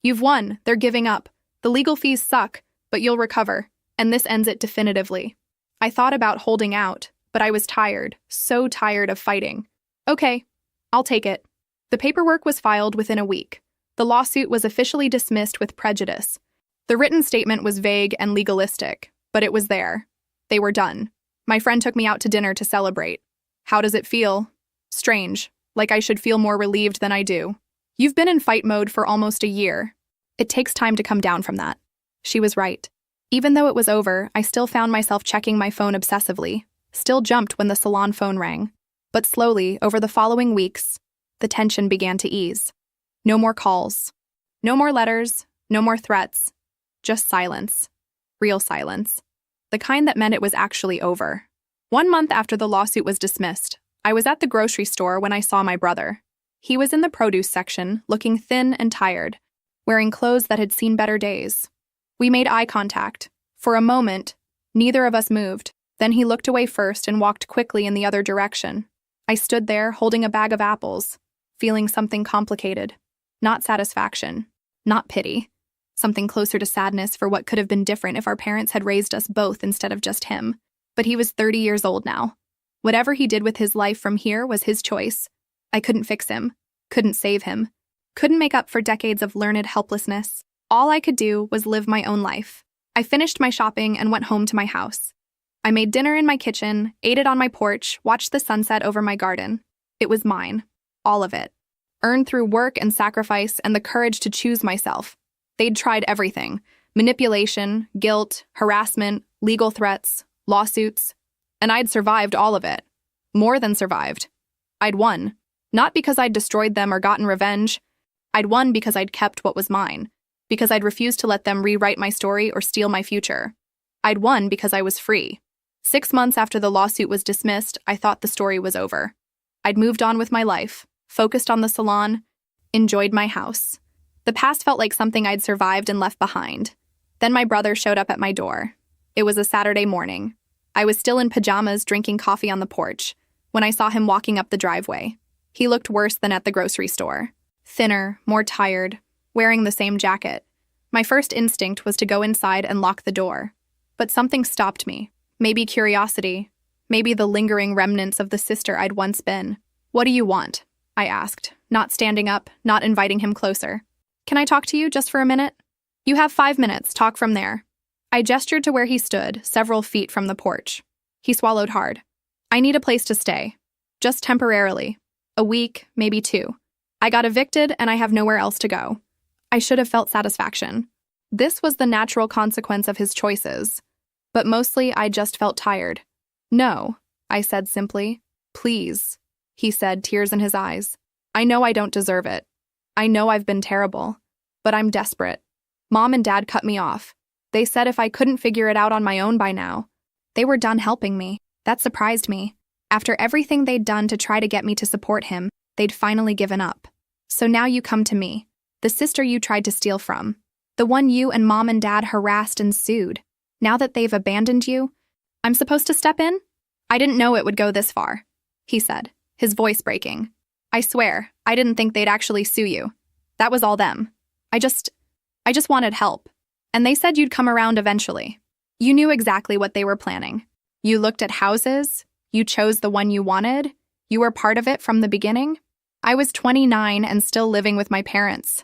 "You've won. They're giving up. The legal fees suck, but you'll recover, and this ends it definitively." I thought about holding out, but I was tired, so tired of fighting. "Okay, I'll take it." The paperwork was filed within a week. The lawsuit was officially dismissed with prejudice. The written statement was vague and legalistic, but it was there. They were done. My friend took me out to dinner to celebrate. "How does it feel?" "Strange, like I should feel more relieved than I do." "You've been in fight mode for almost a year. It takes time to come down from that." She was right. Even though it was over, I still found myself checking my phone obsessively, still jumped when the salon phone rang. But slowly, over the following weeks, the tension began to ease. No more calls. No more letters. No more threats. Just silence. Real silence. The kind that meant it was actually over. 1 month after the lawsuit was dismissed, I was at the grocery store when I saw my brother. He was in the produce section, looking thin and tired, wearing clothes that had seen better days. We made eye contact. For a moment, neither of us moved. Then he looked away first and walked quickly in the other direction. I stood there, holding a bag of apples, feeling something complicated. Not satisfaction. Not pity. Something closer to sadness for what could have been different if our parents had raised us both instead of just him. But he was 30 years old now. Whatever he did with his life from here was his choice. I couldn't fix him. Couldn't save him. Couldn't make up for decades of learned helplessness. All I could do was live my own life. I finished my shopping and went home to my house. I made dinner in my kitchen, ate it on my porch, watched the sunset over my garden. It was mine. All of it. Earned through work and sacrifice and the courage to choose myself. They'd tried everything. Manipulation, guilt, harassment, legal threats, lawsuits. And I'd survived all of it. More than survived. I'd won. Not because I'd destroyed them or gotten revenge. I'd won because I'd kept what was mine. Because I'd refused to let them rewrite my story or steal my future. I'd won because I was free. 6 months after the lawsuit was dismissed, I thought the story was over. I'd moved on with my life, focused on the salon, enjoyed my house. The past felt like something I'd survived and left behind. Then my brother showed up at my door. It was a Saturday morning. I was still in pajamas drinking coffee on the porch when I saw him walking up the driveway. He looked worse than at the grocery store. Thinner, more tired, wearing the same jacket. My first instinct was to go inside and lock the door. But something stopped me. Maybe curiosity. Maybe the lingering remnants of the sister I'd once been. "What do you want?" I asked, not standing up, not inviting him closer. "Can I talk to you just for a minute?" "You have 5 minutes, talk from there." I gestured to where he stood, several feet from the porch. He swallowed hard. "I need a place to stay. Just temporarily. A week, maybe 2. I got evicted and I have nowhere else to go." I should have felt satisfaction. This was the natural consequence of his choices. But mostly, I just felt tired. No, I said simply. Please, he said, tears in his eyes. I know I don't deserve it. I know I've been terrible. But I'm desperate. Mom and Dad cut me off. They said if I couldn't figure it out on my own by now, they were done helping me. That surprised me. After everything they'd done to try to get me to support him, they'd finally given up. So now you come to me, the sister you tried to steal from, the one you and Mom and Dad harassed and sued. Now that they've abandoned you, I'm supposed to step in? I didn't know it would go this far, he said, his voice breaking. I swear, I didn't think they'd actually sue you. That was all them. I just wanted help. And they said you'd come around eventually. You knew exactly what they were planning. You looked at houses. You chose the one you wanted. You were part of it from the beginning. I was 29 and still living with my parents.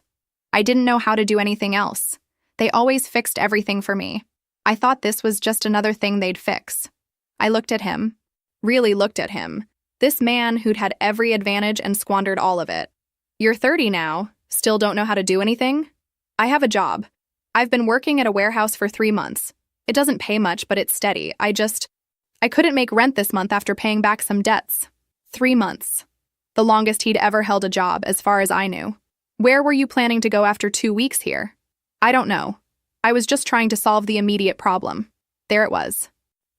I didn't know how to do anything else. They always fixed everything for me. I thought this was just another thing they'd fix. I looked at him. Really looked at him. This man who'd had every advantage and squandered all of it. You're 30 now. Still don't know how to do anything? I have a job. I've been working at a warehouse for 3 months. It doesn't pay much, but it's steady. I couldn't make rent this month after paying back some debts. 3 months. The longest he'd ever held a job, as far as I knew. Where were you planning to go after 2 weeks here? I don't know. I was just trying to solve the immediate problem. There it was.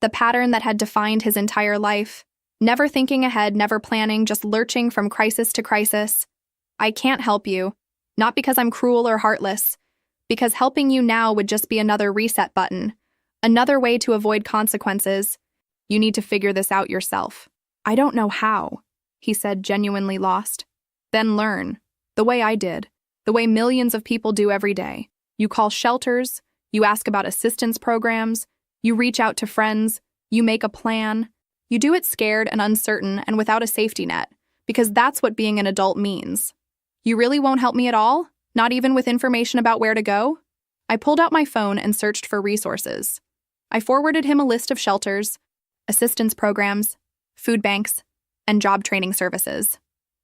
The pattern that had defined his entire life. Never thinking ahead, never planning, just lurching from crisis to crisis. I can't help you. Not because I'm cruel or heartless. Because helping you now would just be another reset button. Another way to avoid consequences. You need to figure this out yourself. I don't know how, he said, genuinely lost. Then learn. The way I did. The way millions of people do every day. You call shelters. You ask about assistance programs. You reach out to friends. You make a plan. You do it scared and uncertain and without a safety net, because that's what being an adult means. You really won't help me at all? Not even with information about where to go? I pulled out my phone and searched for resources. I forwarded him a list of shelters, assistance programs, food banks, and job training services.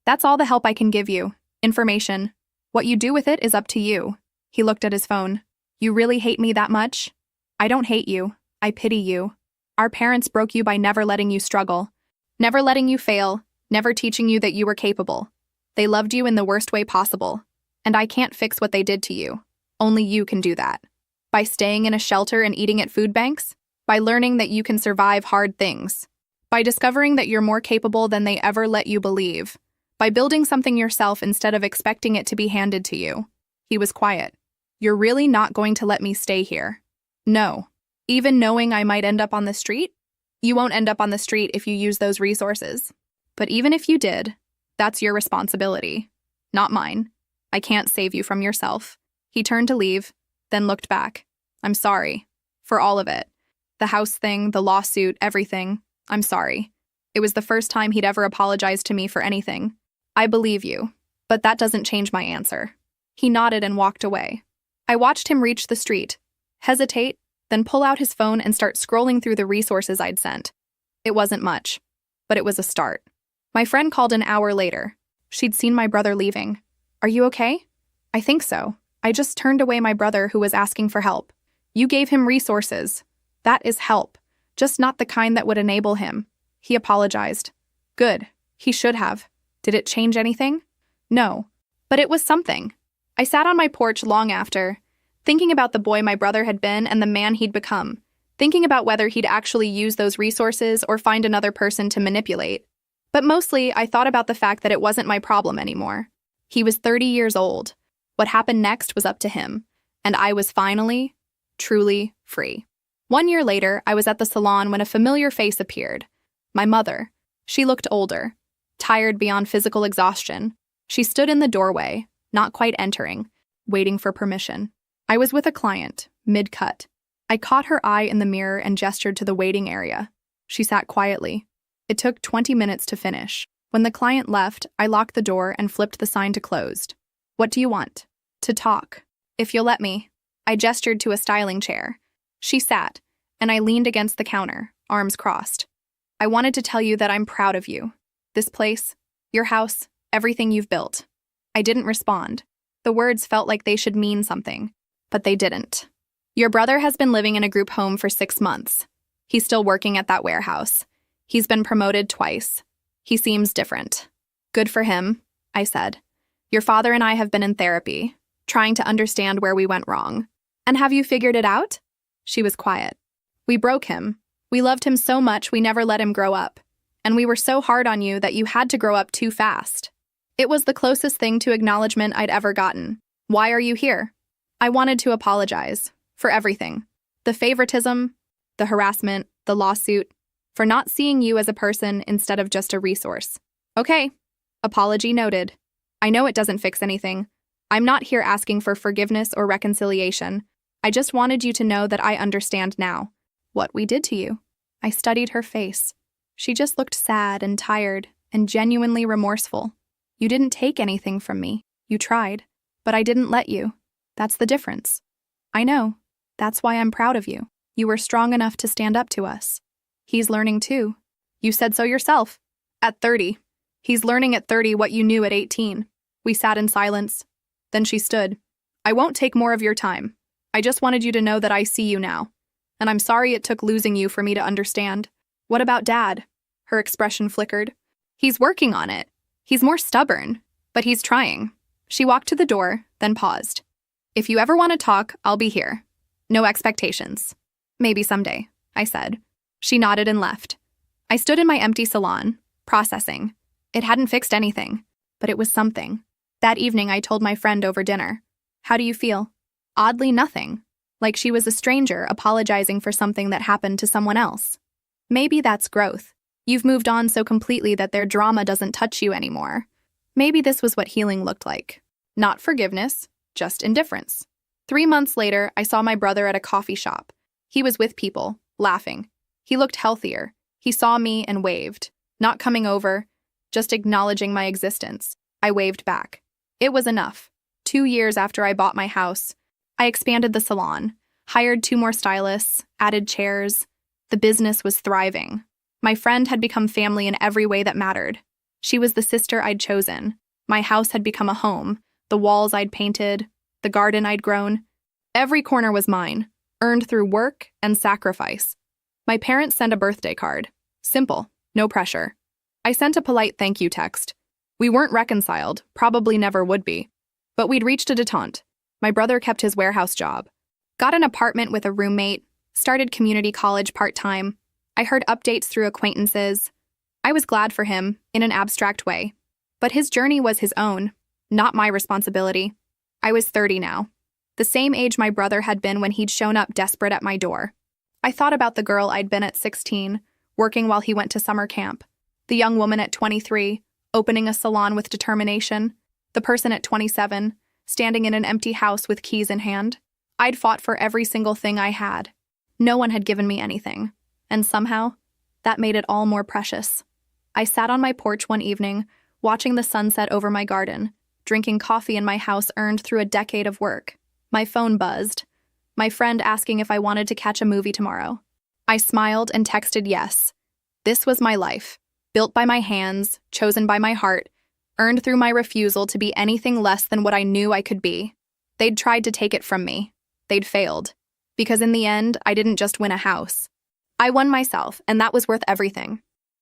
That's all the help I can give you. Information. What you do with it is up to you. He looked at his phone. You really hate me that much? I don't hate you. I pity you. Our parents broke you by never letting you struggle, never letting you fail, never teaching you that you were capable. They loved you in the worst way possible. And I can't fix what they did to you. Only you can do that. By staying in a shelter and eating at food banks? By learning that you can survive hard things? By discovering that you're more capable than they ever let you believe? By building something yourself instead of expecting it to be handed to you? He was quiet. You're really not going to let me stay here? No. Even knowing I might end up on the street? You won't end up on the street if you use those resources. But even if you did, that's your responsibility, not mine. I can't save you from yourself. He turned to leave, then looked back. I'm sorry. For all of it. The house thing, the lawsuit, everything. I'm sorry. It was the first time he'd ever apologized to me for anything. I believe you, but that doesn't change my answer. He nodded and walked away. I watched him reach the street, hesitate, then pull out his phone and start scrolling through the resources I'd sent. It wasn't much, but it was a start. My friend called an hour later. She'd seen my brother leaving. Are you okay? I think so. I just turned away my brother who was asking for help. You gave him resources. That is help, just not the kind that would enable him. He apologized. Good. He should have. Did it change anything? No. But it was something. I sat on my porch long after, thinking about the boy my brother had been and the man he'd become, thinking about whether he'd actually use those resources or find another person to manipulate. But mostly, I thought about the fact that it wasn't my problem anymore. He was 30 years old. What happened next was up to him, and I was finally, truly free. 1 year later, I was at the salon when a familiar face appeared. My mother. She looked older, tired beyond physical exhaustion. She stood in the doorway, not quite entering, waiting for permission. I was with a client, mid-cut. I caught her eye in the mirror and gestured to the waiting area. She sat quietly. It took 20 minutes to finish. When the client left, I locked the door and flipped the sign to closed. What do you want? To talk. If you'll let me. I gestured to a styling chair. She sat, and I leaned against the counter, arms crossed. I wanted to tell you that I'm proud of you. This place, your house, everything you've built. I didn't respond. The words felt like they should mean something. but they didn't. Your brother has been living in a group home for 6 months. He's still working at that warehouse. He's been promoted twice. He seems different. Good for him, I said. Your father and I have been in therapy, trying to understand where we went wrong. And have you figured it out? She was quiet. We broke him. We loved him so much we never let him grow up. And we were so hard on you that you had to grow up too fast. It was the closest thing to acknowledgement I'd ever gotten. Why are you here? I wanted to apologize for everything. The favoritism, the harassment, the lawsuit, for not seeing you as a person instead of just a resource. Okay, apology noted. I know it doesn't fix anything. I'm not here asking for forgiveness or reconciliation. I just wanted you to know that I understand now what we did to you. I studied her face. She just looked sad and tired and genuinely remorseful. You didn't take anything from me. You tried, but I didn't let you. That's the difference. I know. That's why I'm proud of you. You were strong enough to stand up to us. He's learning too. You said so yourself. At 30. He's learning at 30 what you knew at 18. We sat in silence. Then she stood. I won't take more of your time. I just wanted you to know that I see you now. And I'm sorry it took losing you for me to understand. What about Dad? Her expression flickered. He's working on it. He's more stubborn, but he's trying. She walked to the door, then paused. If you ever want to talk, I'll be here. No expectations. Maybe someday, I said. She nodded and left. I stood in my empty salon, processing. It hadn't fixed anything, but it was something. That evening, I told my friend over dinner. How do you feel? Oddly, nothing. Like she was a stranger apologizing for something that happened to someone else. Maybe that's growth. You've moved on so completely that their drama doesn't touch you anymore. Maybe this was what healing looked like. Not forgiveness, just indifference. 3 months later, I saw my brother at a coffee shop. He was with people, laughing. He looked healthier. He saw me and waved, not coming over, just acknowledging my existence. I waved back. It was enough. 2 years after I bought my house, I expanded the salon, hired 2 more stylists, added chairs. The business was thriving. My friend had become family in every way that mattered. She was the sister I'd chosen. My house had become a home, the walls I'd painted, the garden I'd grown. Every corner was mine, earned through work and sacrifice. My parents sent a birthday card. Simple, no pressure. I sent a polite thank you text. We weren't reconciled, probably never would be. But we'd reached a detente. My brother kept his warehouse job, got an apartment with a roommate, started community college part-time. I heard updates through acquaintances. I was glad for him, in an abstract way. But his journey was his own, not my responsibility. I was 30 now, the same age my brother had been when he'd shown up desperate at my door. I thought about the girl I'd been at 16, working while he went to summer camp, the young woman at 23, opening a salon with determination, the person at 27, standing in an empty house with keys in hand. I'd fought for every single thing I had. No one had given me anything, and somehow, that made it all more precious. I sat on my porch one evening, watching the sunset over my garden, drinking coffee in my house earned through a decade of work. My phone buzzed. My friend asking if I wanted to catch a movie tomorrow. I smiled and texted yes. This was my life, built by my hands, chosen by my heart, earned through my refusal to be anything less than what I knew I could be. They'd tried to take it from me. They'd failed. Because in the end, I didn't just win a house. I won myself, and that was worth everything.